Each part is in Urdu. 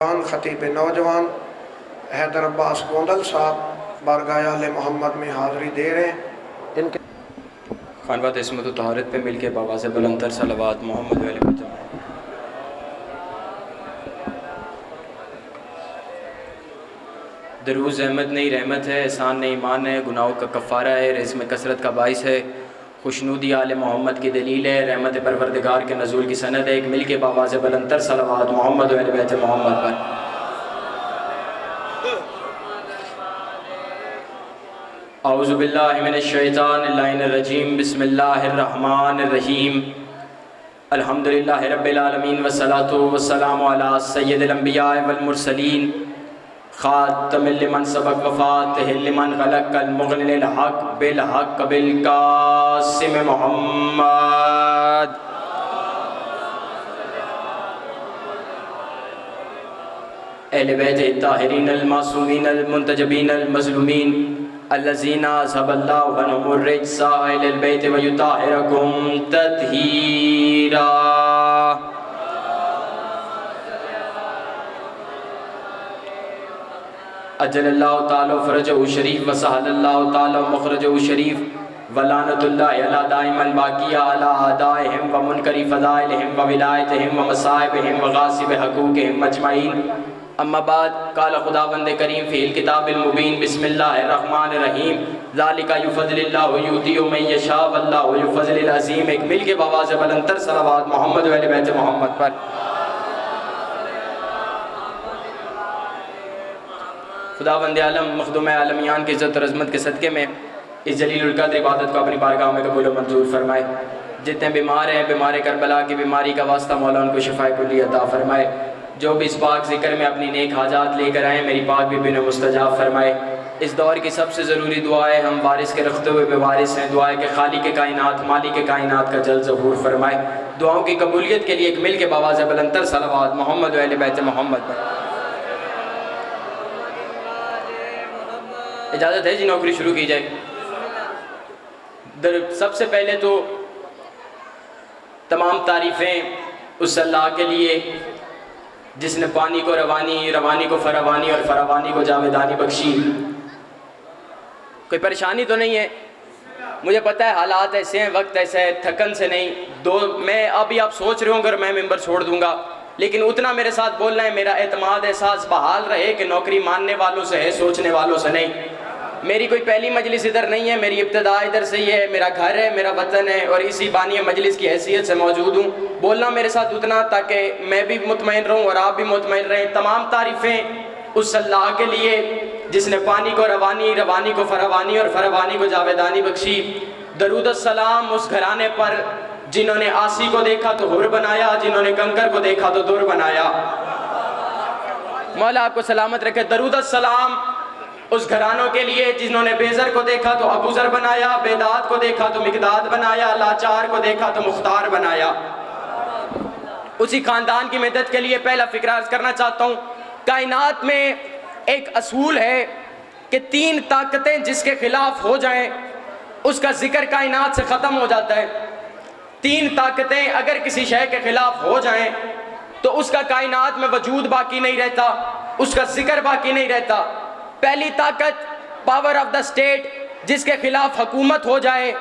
خطیب نوجوان حیدر عباس گوندل صاحب بارگاہ آل محمد میں حاضری دے رہے ہیں۔ ان کے خانوات عصمت و طہارت پہ مل کے بآواز بلندتر صلوات محمد علیہ وسلم۔ درود زحمت نہیں رحمت ہے، احسان نہیں ایمان ہے، گناہوں کا کفارہ ہے، رزق میں کثرت کا باعث ہے، خوشنودی آل محمد کی دلیل ہے، رحمت پروردگار کے نزول کی سند ہے۔ ایک مل کے بآواز بلندتر صلوات محمد علیہ بیت محمد پر۔ اعوذ باللہ من الشیطان اللعین الرجیم، بسم اللہ الرحمن الرحیم۔ الحمدللہ رب العالمین والصلاة والسلام علی سید الانبیاء والمرسلین، خاتم لمن سبق وفاتہ لمن غلق المغنی الحق بالحق بالقاسم محمد۔ اہل بیت الطاہرین المعصومین المنتجبین المظلومین الذین اذھب اللہ عنہم الرجس اہل البیت ویطہرکم تطہیرا۔ اجل اللہ تعالی فرجہ شریف وسہل اللہ تعالی مخرجہ شریف ولعنت اللہ علی دائما باقیہ علی اعدائہم ومنکر فضائلہم وولایتہم ومصائبہم وغاصب حقوقہم اجمعین۔ اما بعد، قال خداوند کریم فی الکتاب المبین، بسم اللہ الرحمن الرحیم، ذالک یفضل اللہ یؤتی من یشاء واللہ یفضل العظیم۔ ایک مل کے بآواز بلندتر صلوات محمد و اہل بیت محمد پر۔ خداوند عالم مخدوم عالمیان کی عزت اور عظمت کے صدقے میں اس جلیل القدر عبادت کو اپنی بارگاہ میں قبول و منظور فرمائے۔ جتنے بیمار ہیں، بیمار کربلا کی بیماری کا واسطہ مولا ان کو شفاء کلی عطا فرمائے۔ جو بھی اس پاک ذکر میں اپنی نیک حاجات لے کر آئیں، میری پاک بھی بن مستجاب فرمائے۔ اس دور کی سب سے ضروری دعا ہے، ہم وارث کے رکھتے ہوئے بے وارث ہیں، دعا ہے کہ خالق کائنات مالک کائنات کا جل ظہور فرمائے۔ دعاؤں کی قبولیت کے لیے ایک مل کے بآواز بلندتر صلوات محمد و اہل بیت محمد پر۔ اجازت ہے جی نوکری شروع کی جائے۔ سب سے پہلے تو تمام تعریفیں اس اللہ کے لیے جس نے پانی کو روانی، روانی کو فراوانی اور فراوانی کو جاویدانی بخشی۔ کوئی پریشانی تو نہیں ہے؟ مجھے پتہ ہے حالات ایسے ہیں، وقت ایسا ہے، تھکن سے نہیں۔ میں ابھی آپ سوچ رہے ہوں اگر میں ممبر چھوڑ دوں گا، لیکن اتنا میرے ساتھ بولنا ہے، میرا اعتماد احساس بحال رہے کہ نوکری ماننے والوں سے ہے، سوچنے والوں سے نہیں۔ میری کوئی پہلی مجلس ادھر نہیں ہے، میری ابتدا ادھر سے ہی ہے، میرا گھر ہے، میرا وطن ہے، اور اسی بانی مجلس کی حیثیت سے موجود ہوں۔ بولنا میرے ساتھ اتنا تاکہ میں بھی مطمئن رہوں اور آپ بھی مطمئن رہیں۔ تمام تعریفیں اس اللہ کے لیے جس نے پانی کو روانی، روانی کو فراوانی اور فراوانی کو جاویدانی بخشی۔ درود السلام اس گھرانے پر جنہوں نے آسی کو دیکھا تو حر بنایا، جنہوں نے کنکر کو دیکھا تو در بنایا۔ مولا آپ کو سلامت رکھے۔ درود السلام اس گھرانوں کے لیے جنہوں نے بیزر کو دیکھا تو ابو ذر بنایا، بیداد کو دیکھا تو مقداد بنایا، لاچار کو دیکھا تو مختار بنایا۔ اسی خاندان کی مدد کے لیے پہلا فکرہ عرض کرنا چاہتا ہوں۔ کائنات میں ایک اصول ہے کہ 3 طاقتیں جس کے خلاف ہو جائیں اس کا ذکر کائنات سے ختم ہو جاتا ہے۔ 3 طاقتیں اگر کسی شے کے خلاف ہو جائیں تو اس کا کائنات میں وجود باقی نہیں رہتا، اس کا ذکر باقی نہیں رہتا۔ پہلی طاقت پاور آف دا اسٹیٹ، جس کے خلاف حکومت ہو جائے۔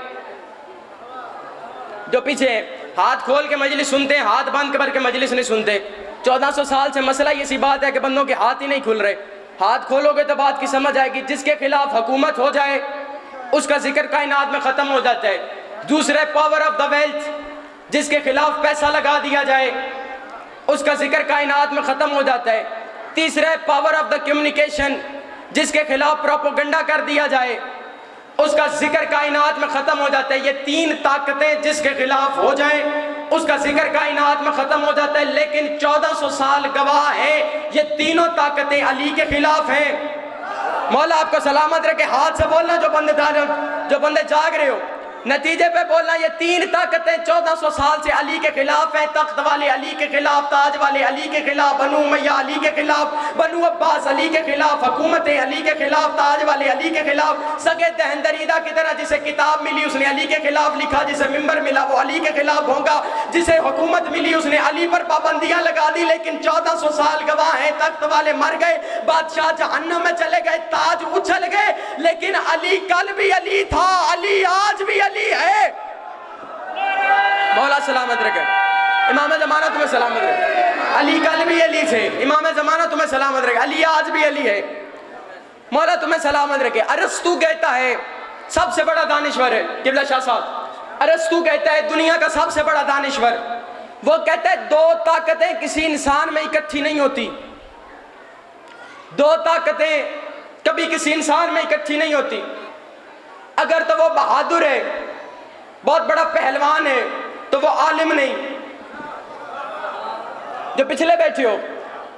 جو پیچھے ہاتھ کھول کے مجلس سنتے ہیں، ہاتھ بند کر کے مجلس نہیں سنتے۔ 1400 سال سے مسئلہ یہ سی بات ہے کہ بندوں کے ہاتھ ہی نہیں کھل رہے۔ ہاتھ کھولو گے تو بات کی سمجھ آئے گی۔ جس کے خلاف حکومت ہو جائے اس کا ذکر کائنات میں ختم ہو جاتا ہے۔ دوسرے پاور آف دا ویلتھ، جس کے خلاف پیسہ لگا دیا جائے اس کا ذکر کائنات میں ختم ہو جاتا ہے۔ تیسرے پاور آف دا کمیونیکیشن، جس کے خلاف پروپیگنڈا کر دیا جائے اس کا ذکر کائنات میں ختم ہو جاتا ہے۔ یہ 3 طاقتیں جس کے خلاف ہو جائیں اس کا ذکر کائنات میں ختم ہو جاتا ہے۔ لیکن 1400 سال گواہ ہے یہ تینوں طاقتیں علی کے خلاف ہیں۔ مولا آپ کو سلامت رکھے۔ ہاتھ سے بولنا جو بندے جاگ رہے ہو۔ نتیجے پہ بولنا یہ تین طاقتیں 1400 سال سے علی کے خلاف ہیں، تخت والے علی کے خلاف، تاج والے علی کے خلاف، بنو امیہ علی کے خلاف، بنو عباس علی کے خلاف، حکومتیں علی کے خلاف، تاج والے علی کے خلاف، سگے دہندریدہ کی طرح جسے کتاب ملی اس نے علی کے خلاف لکھا، جسے ممبر ملا وہ علی کے خلاف بھونکا، جسے حکومت ملی اس نے علی پر پابندیاں لگا دی، لیکن 1400 سال گواہ ہیں تخت والے مر گئے، بادشاہ جہنم میں چلے گئے، تاج اچھل گئے، لیکن علی کل بھی علی تھا، علی آج بھی علی ہے۔ مولا سلامت رکھے، امام زمانہ تمہیں سلامت رکھے، علی کل بھی علی تھے، امام زمانہ تمہیں سلامت رکھے، علی آج بھی علی ہے، مولا تمہیں سلامت رکھے۔ ارسطو کہتا ہے سب سے بڑا دانشور ہے قبلہ شاہ صاحب، ارسطو کہتا ہے دنیا کا سب سے بڑا دانشور، وہ کہتا ہے دو طاقتیں کسی انسان میں اکٹھی نہیں ہوتی، دو طاقتیں کبھی کسی انسان میں اکٹھی نہیں ہوتی، اگر تو وہ بہادر ہے، بہت بڑا پہلوان ہے، تو وہ عالم نہیں۔ جو پچھلے بیٹھے ہو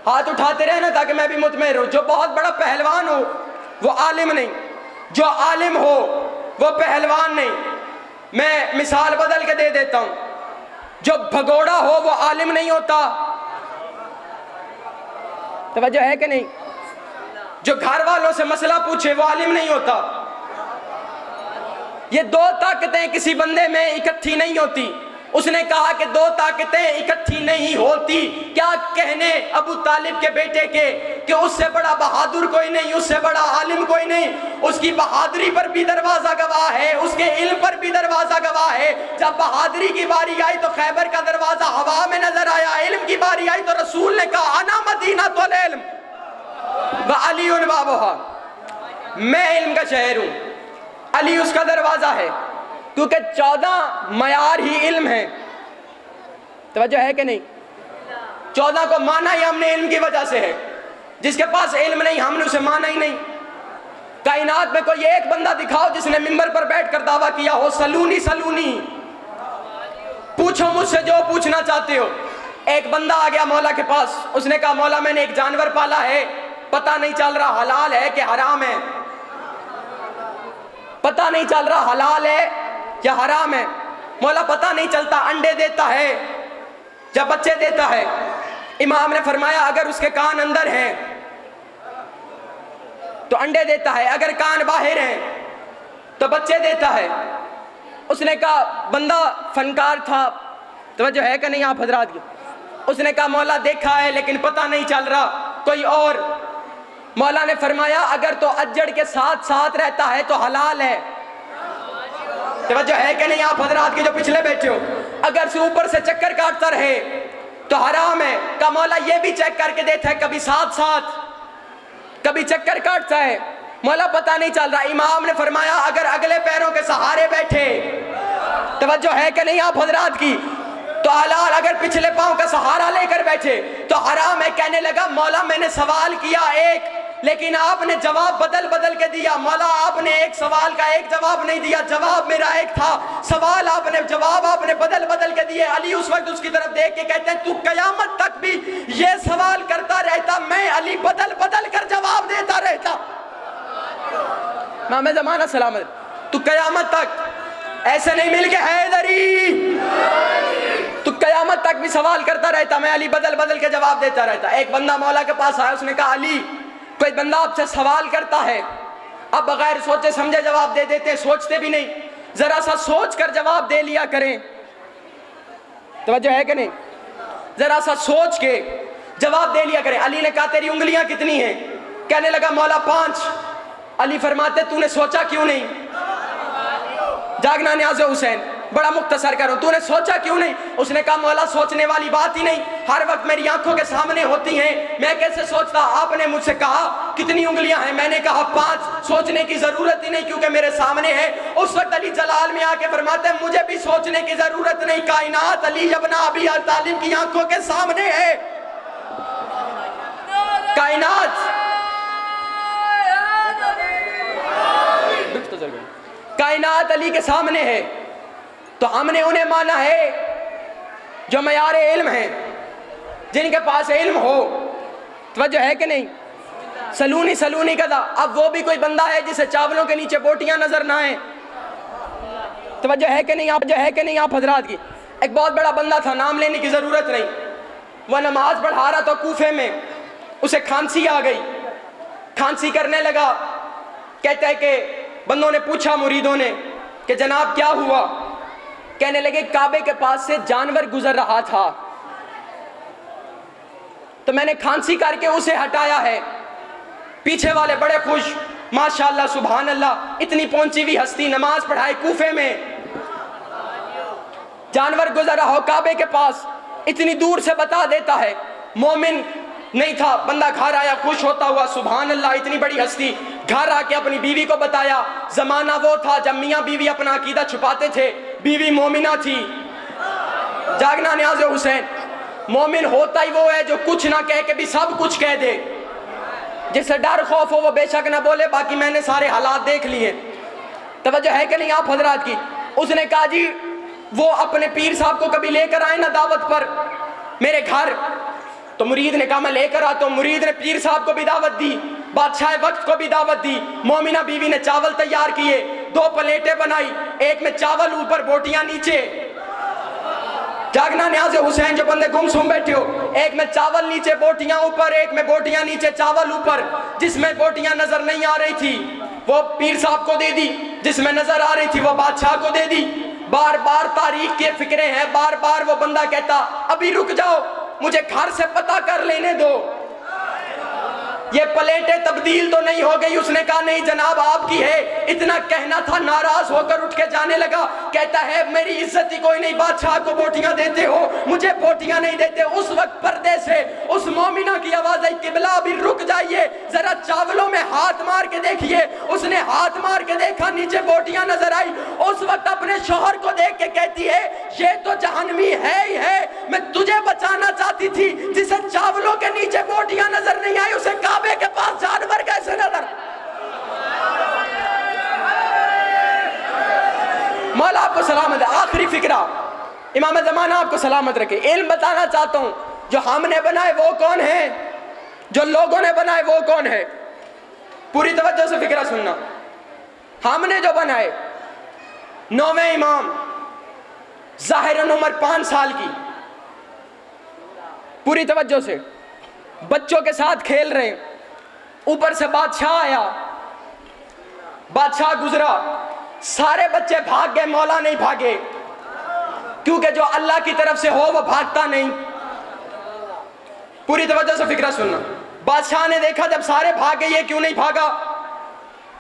ہاتھ اٹھاتے رہنا تاکہ میں بھی مطمئن ہوں، جو بہت بڑا پہلوان ہو وہ عالم نہیں، جو عالم ہو وہ پہلوان نہیں۔ میں مثال بدل کے دے دیتا ہوں، جو بھگوڑا ہو وہ عالم نہیں ہوتا، توجہ ہے کہ نہیں؟ جو گھر والوں سے مسئلہ پوچھے وہ عالم نہیں ہوتا۔ یہ دو طاقتیں کسی بندے میں اکٹھی نہیں ہوتی۔ اس نے کہا کہ دو طاقتیں اکٹھی نہیں ہوتی، کیا کہنے ابو طالب کے بیٹے کے کہ اس سے بڑا بہادر کوئی نہیں، اس سے بڑا عالم کوئی نہیں۔ اس کی بہادری پر بھی دروازہ گواہ ہے، اس کے علم پر بھی دروازہ گواہ ہے۔ جب بہادری کی باری آئی تو خیبر کا دروازہ ہوا میں نظر آیا، علم کی باری آئی تو رسول نے کہا انا مدینۃ العلم وعلی بابھا، میں علم کا شہر ہوں، علی اس کا دروازہ ہے، کیونکہ 14 معیار ہی علم ہے۔ توجہ ہے کہ نہیں؟ 14 کو مانا ہی ہم نے علم کی وجہ سے ہے، جس کے پاس علم نہیں ہم نے اسے مانا ہی نہیں۔ کائنات میں کوئی ایک بندہ دکھاؤ جس نے ممبر پر بیٹھ کر دعویٰ کیا ہو سلونی سلونی، پوچھو مجھ سے جو پوچھنا چاہتے ہو۔ ایک بندہ آ گیا مولا کے پاس، اس نے کہا مولا میں نے ایک جانور پالا ہے، پتہ نہیں چل رہا حلال ہے کہ حرام ہے، پتہ نہیں چل رہا حلال ہے یا حرام ہے۔ مولا پتہ نہیں چلتا، انڈے دیتا ہے یا بچے دیتا ہے؟ امام نے فرمایا اگر اس کے کان اندر ہیں تو انڈے دیتا ہے، اگر کان باہر ہیں تو بچے دیتا ہے۔ اس نے کہا بندہ فنکار تھا، توجہ ہے کہ نہیں آپ حضرات کی؟ اس نے کہا مولا دیکھا ہے لیکن پتہ نہیں چل رہا، کوئی اور؟ مولا نے فرمایا اگر تو اجڑ کے ساتھ ساتھ رہتا ہے تو حلال ہے۔ توجہ ہے کہ نہیں آپ حضرات کی جو پچھلے بیٹھے ہو؟ اگر سے اوپر سے چکر کاٹتا رہے تو حرام ہے۔ کہا مولا یہ بھی چیک کر کے دیتا ہے، کبھی ساتھ ساتھ کبھی چکر کاٹتا ہے، مولا پتہ نہیں چل رہا۔ امام نے فرمایا اگر اگلے پیروں کے سہارے بیٹھے، توجہ ہے کہ نہیں آپ حضرات کی، تو حلال، اگر پچھلے پاؤں کا سہارا لے کر بیٹھے تو حرام ہے۔ کہنے لگا مولا میں نے سوال کیا ایک، لیکن آپ نے جواب بدل بدل کے دیا۔ مولا آپ نے ایک سوال کا ایک جواب نہیں دیا، جواب میرا ایک تھا، سوال آپ نے جواب آپ نے بدل بدل کے دیے۔ علی اس وقت اس کی طرف دیکھ کے کہتے ہیں تو قیامت تک بھی یہ سوال کرتا رہتا، میں علی بدل بدل کر جواب دیتا رہتا۔ امام زمانہ سلامت، تو قیامت تک ایسے نہیں مل کے حیدری، تو قیامت تک بھی سوال کرتا رہتا، میں علی بدل بدل کے جواب دیتا رہتا۔ ایک بندہ مولا کے پاس آیا، اس نے کہا علی کوئی بندہ آپ سے سوال کرتا ہے، اب بغیر سوچے سمجھے جواب دے دیتے، سوچتے بھی نہیں، ذرا سا سوچ کر جواب دے لیا کریں۔ توجہ ہے کہ نہیں؟ ذرا سا سوچ کے جواب دے لیا کریں۔ علی نے کہا تیری انگلیاں کتنی ہیں؟ کہنے لگا مولا 5۔ علی فرماتے تو نے سوچا کیوں نہیں؟ جاگنا نیاز حسین، بڑا مختصر کرو، تو نے سوچا کیوں نہیں؟ اس نے کہا مولا سوچنے والی بات ہی نہیں، ہر وقت میری آنکھوں کے سامنے ہوتی ہیں، میں کیسے سوچتا؟ آپ نے مجھ سے کہا کتنی انگلیاں ہیں، میں نے کہا 5، سوچنے کی ضرورت ہی نہیں کیونکہ میرے سامنے ہے۔ اس وقت علی جلال میں آ کے فرماتے ہیں مجھے بھی سوچنے کی ضرورت نہیں، کائنات علی ابن ابی طالب کی آنکھوں کے سامنے ہے، کائنات علی کے سامنے ہے، تو ہم نے انہیں مانا ہے جو معیار علم ہیں، جن کے پاس علم ہو۔ توجہ ہے کہ نہیں؟ سلونی سلونی کا تھا، اب وہ بھی کوئی بندہ ہے جسے چاولوں کے نیچے بوٹیاں نظر نہ آئیں، توجہ ہے کہ نہیں آپ حضرات کی؟ ایک بہت بڑا بندہ تھا، نام لینے کی ضرورت نہیں، وہ نماز پڑھا رہا تھا کوفے میں، اسے کھانسی آ گئی، کھانسی کرنے لگا، کہتا ہے کہ بندوں نے پوچھا مریدوں نے کہ جناب کیا ہوا؟ کہنے لگے کعبے کے پاس سے جانور گزر رہا تھا تو میں نے کھانسی کر کے اسے ہٹایا ہے۔ پیچھے والے بڑے خوش، ماشاءاللہ سبحان اللہ، اتنی پہنچی ہوئی ہستی نماز پڑھائے کوفے میں، جانور گزر رہا ہو کعبے کے پاس، اتنی دور سے بتا دیتا ہے۔ مومن نہیں تھا، بندہ گھر آیا خوش ہوتا ہوا، سبحان اللہ اتنی بڑی ہستی، گھر آ کے اپنی بیوی کو بتایا۔ زمانہ وہ تھا جب میاں بیوی اپنا عقیدہ چھپاتے تھے، بیوی مومنہ تھی۔ جاگنا نیاز حسین، مومن ہوتا ہی وہ ہے جو کچھ نہ کہہ کے بھی سب کچھ کہہ دے، جس سے ڈر خوف ہو وہ بے شک نہ بولے باقی میں نے سارے حالات دیکھ لیے۔ توجہ ہے کہ نہیں آپ حضرات کی؟ اس نے کہا جی وہ اپنے پیر صاحب کو کبھی لے کر آئے نا دعوت پر میرے گھر، تو مرید نے کہا میں لے کر آتا ہوں۔ مرید نے پیر صاحب کو بھی دعوت دی، بادشاہ وقت کو بھی دعوت دی۔ مومنہ بیوی نے چاول تیار کیے، 2 پلیٹیں بنائی، ایک میں چاول اوپر بوٹیاں نیچے۔ جاگنا نیاز حسین جو بندے گم سم بیٹھے ہو، ایک میں چاول نیچے بوٹیاں اوپر، ایک میں بوٹیاں نیچے چاول اوپر۔ جس میں بوٹیاں نظر نہیں آ رہی تھی وہ پیر صاحب کو دے دی، جس میں نظر آ رہی تھی وہ بادشاہ کو دے دی۔ بار بار تاریخ کے فکرے ہیں، بار بار وہ بندہ کہتا ابھی رک جاؤ مجھے گھر سے پتہ کر لینے دو، یہ پلیٹیں تبدیل تو نہیں ہو گئی؟ اس نے کہا نہیں جناب آپ کی ہے۔ اتنا کہنا تھا، ناراض ہو کر اٹھ کے جانے لگا، کہتا ہے میری عزت ہی کوئی نہیں، بادشاہ کو بوٹیاں دیتے ہو مجھے بوٹیاں نہیں دیتے۔ اس وقت پردے سے اس مومنہ کی آواز آئی قبلہ ابھی رک جائیے ذرا چاولوں میں ہاتھ مار کے دیکھیے۔ اس نے ہاتھ مار کے دیکھا، نیچے بوٹیاں نظر آئی۔ اس وقت اپنے شوہر کو دیکھ کے کہتی ہے یہ تو جہنمی ہے ہی ہے، میں تجھے بچانا چاہتی تھی، جسے چاولوں کے نیچے بوٹیاں نظر نہیں آئی اسے کعبے کے پاس جانور کیسے نظر؟ مولا آپ کو سلامت ہے۔ آخری فکرہ، امام زمانہ آپ کو سلامت رکھے، علم بتانا چاہتا ہوں، جو ہم نے بنائے وہ کون ہے، جو لوگوں نے بنائے وہ کون ہے؟ پوری توجہ سے فکرہ سننا۔ ہم نے جو بنائے، 9ویں امام، ظاہراً عمر 5 سال کی، پوری توجہ سے بچوں کے ساتھ کھیل رہے، اوپر سے بادشاہ آیا، بادشاہ گزرا، سارے بچے بھاگ گئے، مولا نہیں بھاگے، کیونکہ جو اللہ کی طرف سے ہو وہ بھاگتا نہیں۔ پوری توجہ سے فکرہ سننا۔ بادشاہ نے دیکھا جب سارے بھاگے یہ کیوں نہیں بھاگا؟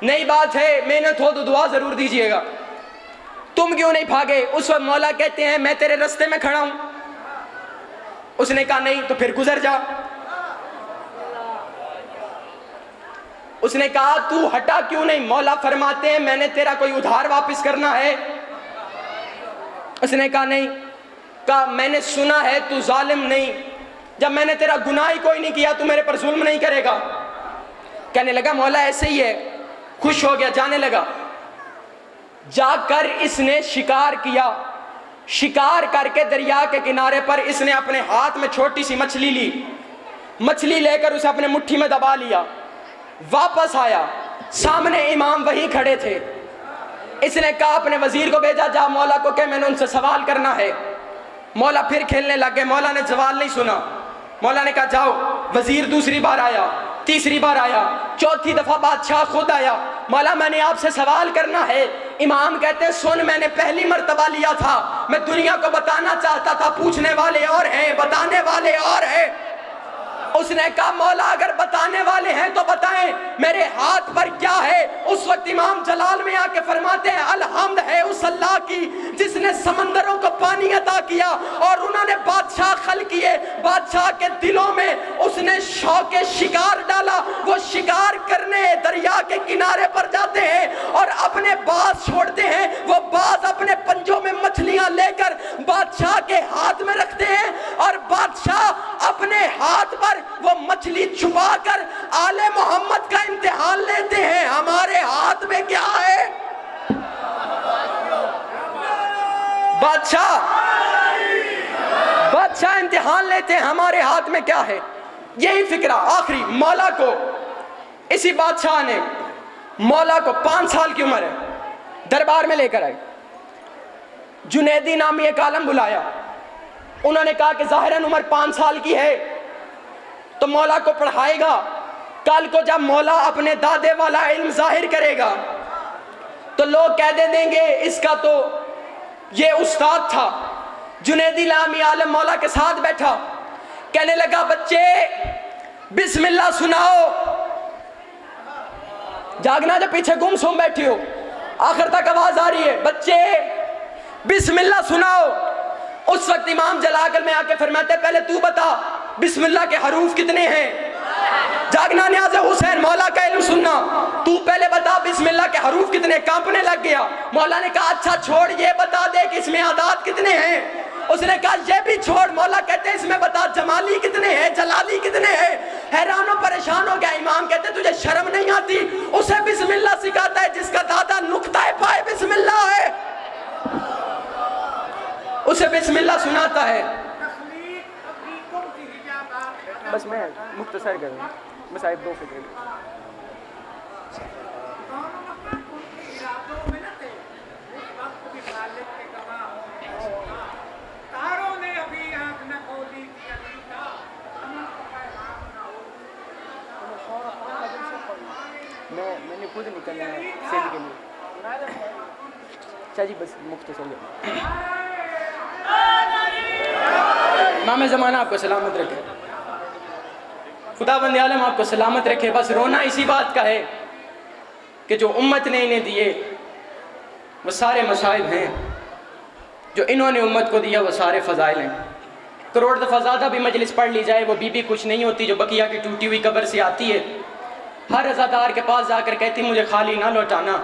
نئی بات ہے، محنت ہو تو دعا ضرور دیجئے گا، تم کیوں نہیں بھاگے؟ اس وقت مولا کہتے ہیں میں تیرے رستے میں کھڑا ہوں۔ اس نے کہا نہیں تو پھر گزر جا۔ اس نے کہا تو ہٹا کیوں نہیں؟ مولا فرماتے ہیں میں نے تیرا کوئی ادھار واپس کرنا ہے؟ اس نے کہا نہیں۔ کہا میں نے سنا ہے تو ظالم نہیں، جب میں نے تیرا گناہ ہی کوئی نہیں کیا تو میرے پر ظلم نہیں کرے گا؟ کہنے لگا مولا ایسے ہی ہے، خوش ہو گیا، جانے لگا۔ جا کر اس نے شکار کیا، شکار کر کے دریا کے کنارے پر اس نے اپنے ہاتھ میں چھوٹی سی مچھلی لی، مچھلی لے کر اسے اپنے مٹھی میں دبا لیا، واپس آیا، سامنے امام وہی کھڑے تھے۔ اس نے کہا اپنے وزیر کو بھیجا، جا مولا کو کہ میں نے ان سے سوال کرنا ہے۔ مولا پھر کھیلنے لگ گئے، مولا نے سوال نہیں سنا۔ مولا نے کہا جاؤ۔ وزیر دوسری بار آیا، تیسری بار آیا، چوتھی دفعہ بادشاہ خود آیا۔ مولا میں نے آپ سے سوال کرنا ہے۔ امام کہتے ہیں سن میں نے پہلی مرتبہ لیا تھا، میں دنیا کو بتانا چاہتا تھا، پوچھنے والے اور ہیں بتانے والے اور ہیں۔ اس نے کہا مولا اگر بتانے والے ہیں تو بتائیں میرے ہاتھ پر کیا ہے؟ اس وقت امام جلال میں آ کے فرماتے ہیں الحمد ہے اس اللہ کی جس نے سمندروں کو پانی عطا کیا اور انہوں نے بادشاہ خلق کیے، بادشاہ کے دلوں میں اس نے شوق شکار ڈالا، وہ شکار کرنے دریا کے کنارے پر جاتے ہیں اور اپنے باز چھوڑتے ہیں، وہ باز اپنے پنجوں میں مچھلیاں لے کر بادشاہ کے ہاتھ میں رکھتے ہیں اور بادشاہ اپنے ہاتھ پر وہ مچھلی چھپا کر آل محمد کا امتحان لیتے ہیں ہمارے ہاتھ میں کیا ہے؟ بادشاہ امتحان لیتے ہیں ہمارے ہاتھ میں کیا ہے؟ یہی فکرہ آخری مولا کو، اسی بادشاہ نے مولا کو 5 سال کی عمر ہے دربار میں لے کر آئے، جنیدی نامی ایک عالم بلایا. انہوں نے کہا کہ ظاہراً عمر 5 سال کی ہے تو مولا کو پڑھائے گا. کل کو جب مولا اپنے دادے والا علم ظاہر کرے گا تو لوگ کہہ دیں گے اس کا تو یہ استاد تھا. جنیدی نامی عالم مولا کے ساتھ بیٹھا, کہنے لگا بچے بسم اللہ سناؤ. جاگنا جو پیچھے گم سم بیٹھی ہو, آخر تک آواز آ رہی ہے, بچے بسم اللہ سناؤ. اس وقت امام جلاکل میں آ کے فرماتے پہلے تو بتا بسم اللہ کے حروف کتنے ہیں. جاگنا نیاز حسین, مولا کا علم سننا, تو پہلے بتا بسم اللہ کے حروف کتنے. کانپنے لگ گیا. مولا نے کہا اچھا چھوڑ, یہ بتا دے کہ اس میں اعداد کتنے ہیں. اس نے کہا یہ بھی چھوڑ. مولا کہتے ہیں اس میں بتا جمالی کتنے ہیں, جلالی کتنے ہیں. حیران و پریشان ہو گیا. امام کہتے ہیں تجھے شرم نہیں آتی؟ اسے بسم اللہ سکھاتا ہے جس کا دادا نقطہ پائے بسم اللہ ہے, اسے بسم اللہ سناتا ہے. بس میں مختصر کروں, بس آئے 2 فکر. میں نے خود نکلنا ہے سیل کے لیے. اچھا جی بس مختصر. امام زمانہ آپ کو سلامت رکھے, خدا بند عالم آپ کو سلامت رکھے. بس رونا اسی بات کا ہے کہ جو امت نے انہیں دیے وہ سارے مصائب ہیں, جو انہوں نے امت کو دیا وہ سارے فضائل ہیں. کروڑ دفعہ زیادہ بھی مجلس پڑھ لی جائے وہ بی بی کچھ نہیں ہوتی جو بقیہ کی ٹوٹی ہوئی قبر سے آتی ہے. ہر عزادار کے پاس جا کر کہتی مجھے خالی نہ لوٹانا.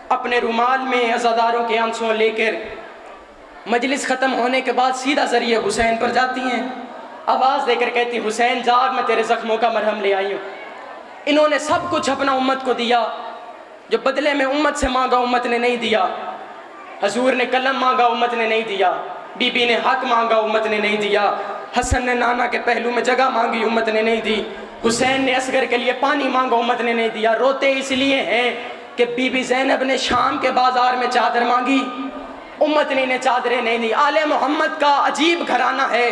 اپنے رومال میں عزاداروں کے آنسوں لے کر مجلس ختم ہونے کے بعد سیدھا ذریعہ حسین پر جاتی ہیں, آواز دے کر کہتی حسین جاگ, میں تیرے زخموں کا مرہم لے آئی ہوں. انہوں نے سب کچھ اپنا امت کو دیا, جو بدلے میں امت سے مانگا امت نے نہیں دیا. حضور نے قلم مانگا امت نے نہیں دیا, بی بی نے حق مانگا امت نے نہیں دیا, حسن نے نانا کے پہلو میں جگہ مانگی امت نے نہیں دی, حسین نے اصغر کے لیے پانی مانگا امت نے نہیں دیا. روتے اس لیے ہیں کہ بی بی زینب نے شام کے بازار میں چادر مانگی, امت نے انہیں چادریں نہیں دی. آل محمد کا عجیب گھرانہ ہے,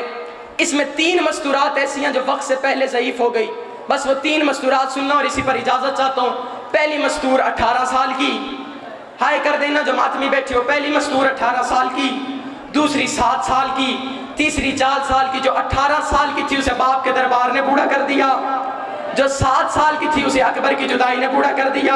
اس میں 3 مستورات ایسی ہیں جو وقت سے پہلے ضعیف ہو گئی. بس وہ 3 مستورات سننا اور اسی پر اجازت چاہتا ہوں. پہلی مستور 18 سال کی, ہائے کر دینا جو ماتمی بیٹھے ہو. پہلی مستور 18 سال کی, دوسری 7 سال کی, تیسری 4 سال کی. جو 18 سال کی تھی اسے باپ کے دربار نے بوڑھا کر دیا, جو 7 سال کی تھی اسے اکبر کی جدائی نے بوڑھا کر دیا,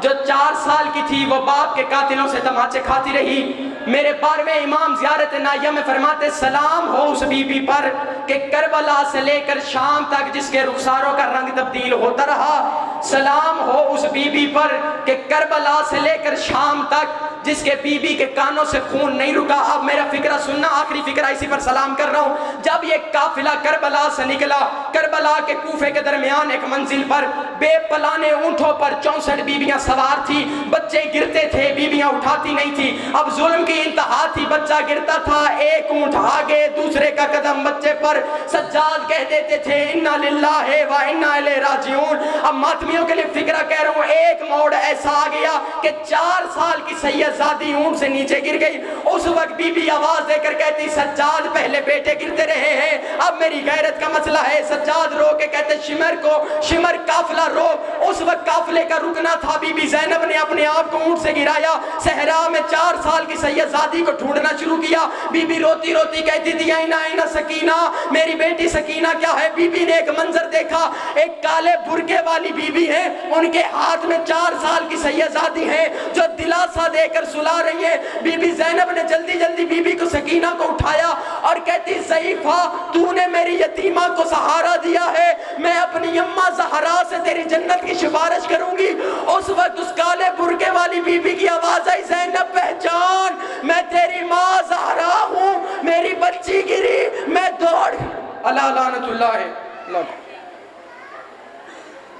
جو 4 سال کی تھی وہ باپ کے قاتلوں سے تماچے کھاتی رہی. میرے 12ویں امام زیارت نائیہ میں فرماتے سلام ہو اس بی بی پر کہ کربلا سے لے کر شام تک جس کے رخساروں کا رنگ تبدیل ہوتا رہا. سلام ہو اس بی بی پر کہ کربلا سے لے کر شام تک جس کے بی بی کے کانوں سے خون نہیں رکا. اب میرا فکرہ سننا, آخری فکرہ اسی پر سلام کر رہا ہوں. جب یہ قافلہ کربلا سے نکلا, کربلا کے کوفے کے درمیان ایک منزل پر بے پلانے اونٹوں پر 64 بیویاں سوار تھی. بچے گرتے تھے, بیویاں اٹھاتی نہیں تھی. اب ظلم کی انتہا تھی, بچہ گرتا تھا, ایک اونٹ آگے دوسرے کا قدم بچے پر. سجاد کہہ دیتے تھے انا للہ و انا الیہ راجعون. اب ماتمیوں کے لیے فکرہ کہہ رہا ہوں, ایک موڑ ایسا آ گیا کہ 4 سال کی سید زادی اونٹ سے نیچے گر گئی. اس وقت بی بی آواز دے کر کہتی سجاد پہلے بیٹے گرتے رہے ہیں, اب میری غیرت کا مسئلہ ہے. سجاد رو کے کہتے شمر کو, شمر قافلہ رو. اس وقت قافلے کا رکنا تھا, بی بی زینب نے اپنے آپ کو اونٹ سے گرایا, صحرا میں 4 سال کی سید زادی کو ڈھونڈنا شروع کیا. بی بی روتی روتی کہتی تھی اینا اینا سکینہ, میری بیٹی سکینہ کیا ہے. بی بی نے ایک منظر دیکھا, ایک کالے برقے والی بی بی ہے, ان کے ہاتھ میں 4 سال کی سید زادی ہے جو دلاسا دے کر سلا رہی ہے. بی بی زینب نے جلدی جلدی بی بی کو سکینہ کو اٹھایا اور کہتی ضعیفہ تو نے میری یتیمہ کو سہارا دیا ہے, میں اپنی اماں زہرا سے تیری جنت کی سفارش کروں گی. اس وقت اس کالے برقے والی بی بی کی آواز آئی زینب پہچان, میں تیری ماں زہرا ہوں, میری بچی گری, میں دوڑ. اللہ لعنت اللہ ہے.